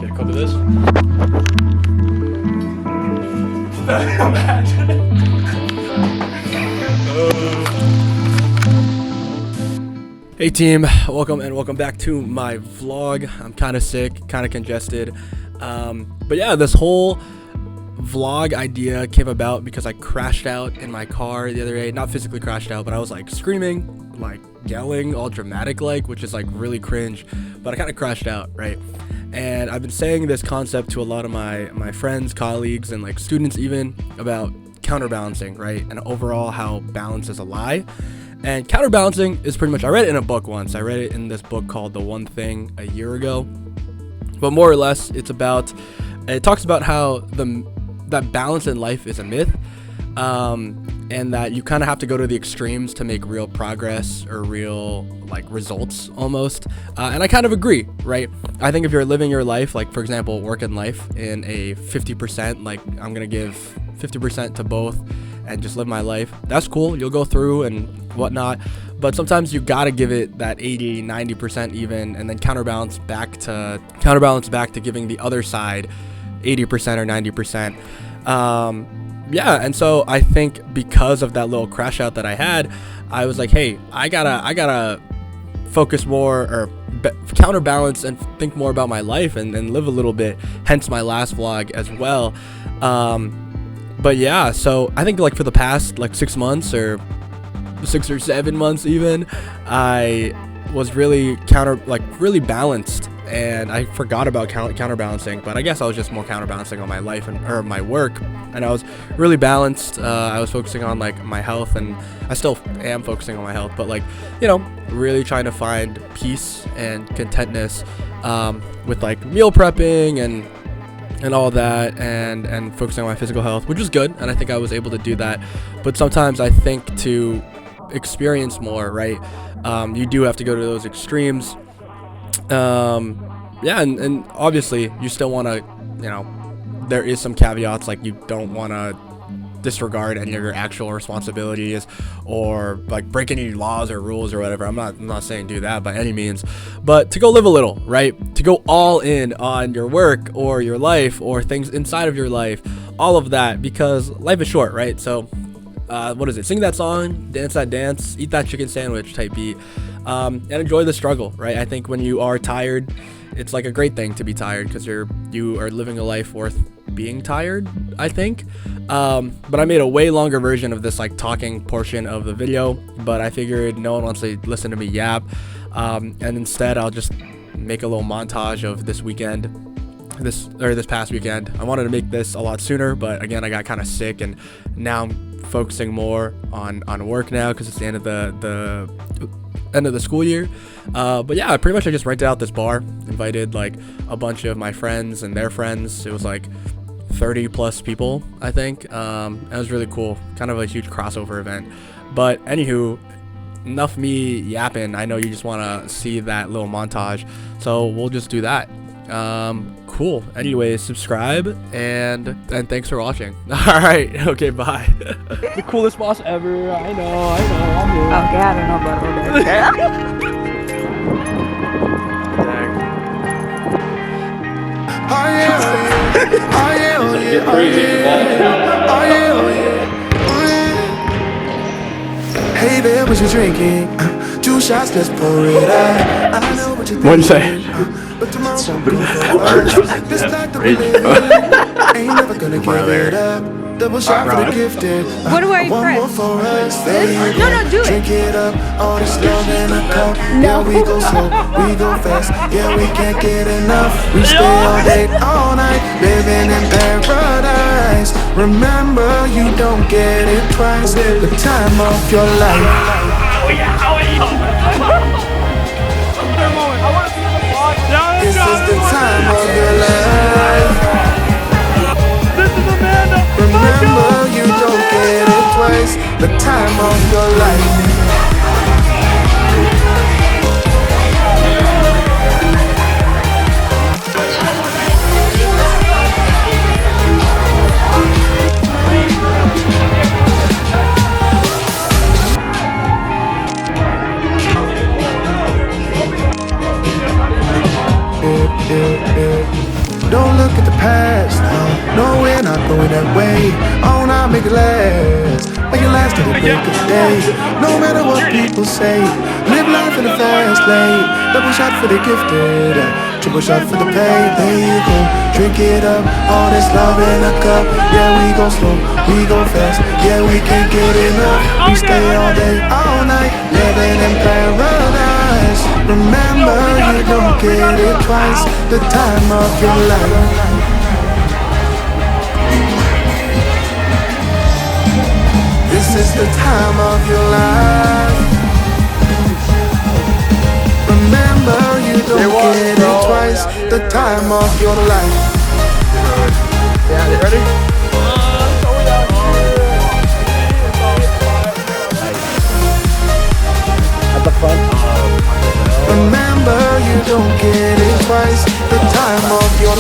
Okay, copy this. Imagine. Hey team, welcome back to my vlog. I'm kind of sick, kind of congested, but yeah, this whole vlog idea came about because I crashed out in my car the other day. Not physically crashed out, but I was like screaming, like yelling, all dramatic like, which is like really cringe, but I kind of crashed out, right? And I've been saying this concept to a lot of my friends, colleagues, and like students even, about counterbalancing, right? And overall how balance is a lie. And counterbalancing is pretty much, I read it in a book once. I read it in this book called The One Thing a year ago. But more or less, it talks about how that balance in life is a myth, and that you kind of have to go to the extremes to make real progress or real like results almost. And I kind of agree, right? I think if you're living your life, like for example, work and life in a 50%, like I'm going to give 50% to both and just live my life, that's cool. You'll go through and whatnot, but sometimes you gotta give it that 80-90% even, and then counterbalance back to giving the other side 80% or 90%. Yeah, and so I think because of that little crash out that I had, I was like, hey, I gotta focus more or counterbalance and think more about my life and live a little bit, hence my last vlog as well. But yeah, so I think like for the past like 6 months or 6 or 7 months even, I was really really balanced, and I forgot about counterbalancing, but I guess I was just more counterbalancing on my life or my work, and I was really balanced. I was focusing on like my health, and I still am focusing on my health, but like, you know, really trying to find peace and contentness with like meal prepping and all that, and focusing on my physical health, which was good, and I think I was able to do that. But sometimes I think to experience more, right, you do have to go to those extremes. Yeah, and obviously you still want to, you know, there is some caveats, like you don't want to disregard any of your actual responsibilities or like break any laws or rules or whatever. I'm not saying do that by any means, but to go live a little, right? To go all in on your work or your life or things inside of your life, all of that, because life is short, right? So what is it? Sing that song, dance that dance, eat that chicken sandwich type beat, and enjoy the struggle, right? I think when you are tired, it's like a great thing to be tired, because you are living a life worth being tired, I think. But I made a way longer version of this like talking portion of the video, but I figured no one wants to listen to me yap, and instead I'll just make a little montage of this past weekend. I wanted to make this a lot sooner, but again, I got kind of sick, and now I'm focusing more on work now because it's the end of the school year. But yeah, pretty much I just rented out this bar, invited like a bunch of my friends and their friends. It was like 30 plus people, I think. It was really cool, kind of a huge crossover event. But anywho, enough me yapping. I know you just want to see that little montage, so we'll just do that. Cool. Anyways, subscribe and thanks for watching. All right. Okay, bye. The coolest boss ever. I know. I'm here. Okay, I don't know about all that. Hey there, what you drinking? 2 shots, let's pour it out. I know what you're thinking. What'd you say? But tomorrow this like the ain't never gonna give it up. Double shot for the gifted. What do I One press? more for us. No, do it. Drink it up, all this love in a cup. Yeah, we go slow, we go fast. Yeah, we can't get enough. We stay all day, all night, living in paradise. Remember, you don't get it twice. The time of your life. This is the time of your life. Remember, you don't get it twice. The time of your life. going that way. Oh, now make it last, make it last till the break of day. No matter what people say, live life in a fast lane. Double shot for the gifted, triple shot for the pay. There you go, drink it up, all this love in a cup. Yeah, we go slow, we go fast. Yeah, we can't get enough. We stay all day, all night, living in paradise. Remember, you don't get it twice. The time of your life. This is the time of your life. Remember, you don't get it twice. The time of your life. Yeah, ready? At the front. Remember, you don't get it twice. The time of your